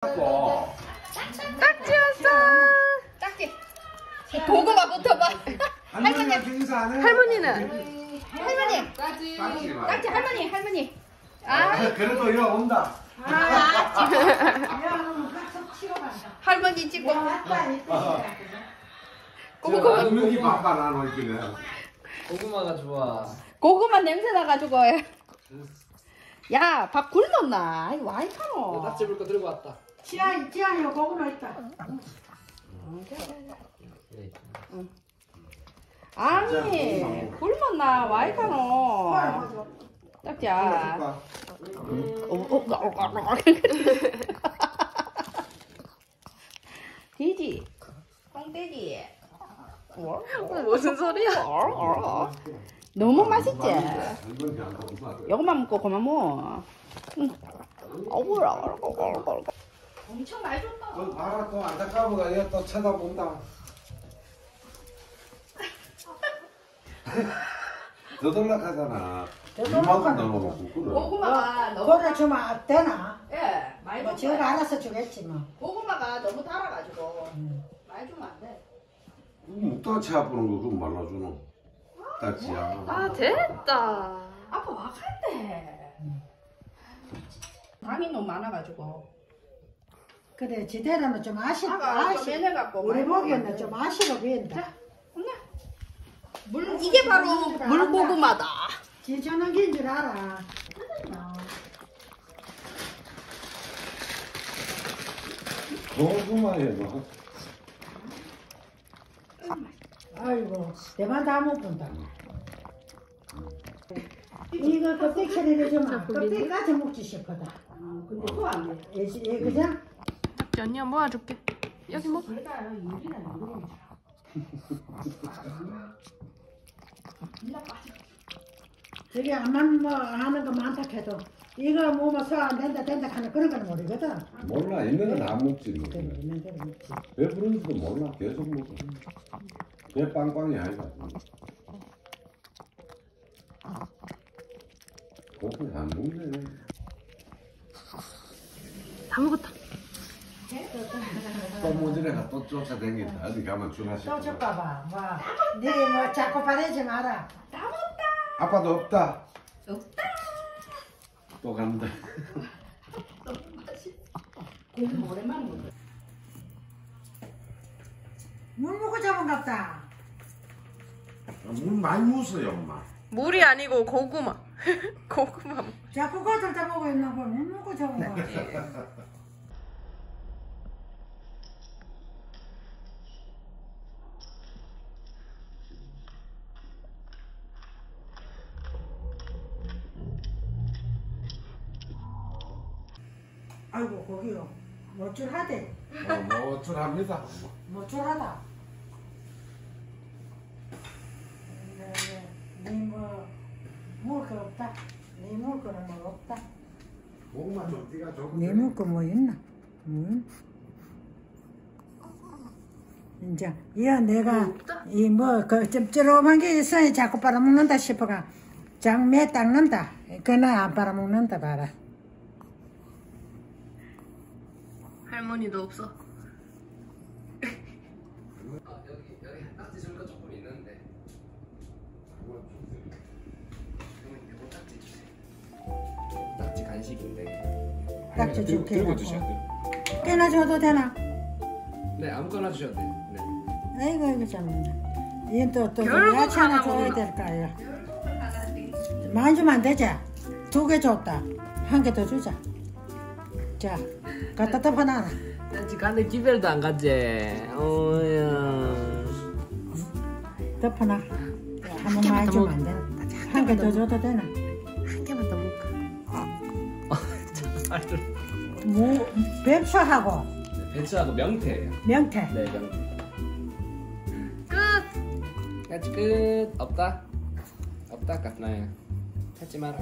딱지 왔어. 딱지. 고구마부터 봐. 할머니. 할머니는? 할머니. 딱지 할머니. 그래도 이거 온다. 할머니 찍고. 고구마. 눈이 반반 안 오기네. 고구마가 좋아. 고구마 냄새 나가지고. 야, 밥 굶었나? 이거 와 이카노. 딱지 볼 거 들고 왔다. 지안이 고구마 있다. 아니, 굶었나? 와 이카노. 딱지야. 돼지, 똥돼지. 무슨 소리야? 너무 맛있지? 요것만 먹고 그만 먹어. 엄청 많이 줬다. 봐라 또 안타까워가 얘 또 쳐다본다. 더덜락하잖아. 이만큼 넣어놓고 끓어. 고구마가 너무 고구마 주면 되나? 예, 많이 뭐 주면 저가 알아서 주겠지 뭐. 고구마가 너무 달아가지고 많이 주면 안 돼. 딱지 아프는 거 그거 말라주노. 딱지야. 아 됐다. 아빠 와간대. 당이 너무 많아가지고. 그래 지대로는 좀 아시고 아가 좀 해내갖고 우리 많이 보기에는 먹으면 좀 아시고 보인다. 이게 바로 물고구마다. 지 주는 긴 줄 알아. 고구마에 뭐. 아이고 대만 다 못 본다. 이거 껍데기 처리를 주면 껍데기까지 먹지 싶거든. 근데 그거 안 돼. 예, 그죠? 딱지 언니가 모아줄게. 여기 뭐? 저기 암만 뭐 하는 거 많다 해도 이거 뭐 소화 안 된다 하는 그런 건 모르거든. 몰라 있는 건 안 먹지 뭐. 그래 있는 대로 먹지. 왜 그런지도 몰라 계속 먹어. 배 빵빵이 아니다. 고기 안 먹네. 다 먹었다. 또 모질애가 또 쫓아다닌다. 어디 가면 주나 싶어. 또 줄까봐 뭐 자꾸 바래지 마라. 아빠도 없다. 또 간다. 오랜만에 먹어. 물 먹고 잡은 갑다. 물 많이 무서요 엄마. 물이 아니고 고구마. 고구마. 자꾸 거들 다 먹고 있는 걸물 먹고 잡은 거. 아이고 거기요. 모출하대. 모출합니다. 모출하다. 먹을 거 없다. 네 먹을 거는 뭐 없다. 고구마 좀 띠가 좋고. 네 먹을 거 뭐 있나? 이제 이거 내가 이 뭐 그 짭조름한 게 있어야 자꾸 빨아먹는다 싶어가 장매 닦는다. 그나 안 빨아먹는다 봐라. 할머니도 없어. 여기 딱지 줄 거 조금 있는데. 딱지 간식인데. 딱지 줄게. 들고 주셔야 돼요. 꽤나 줘도 되나? 네, 아무거나 주셔도 돼요. 네. 아이고 이거 참. 이건 또 결국 야채 하나 하나 줘야 먹나? 될까요? 많이 주면 안 되지? 2개 줬다. 1개 더 주자. 자, 갖다 덮어놔라. 나 지금 간데 집에도 안 갔지. 어야. 덮어놔. 한 번 많이 주면 안 되나? 1개 더 줘도 되나? 한 개만 더 먹을까? 무, 뵙소하고 배추하고 명태예요. 명태. 네, 명태. 끝. 까지 끝. 없다. 없다, 까나야. 찾지 마라.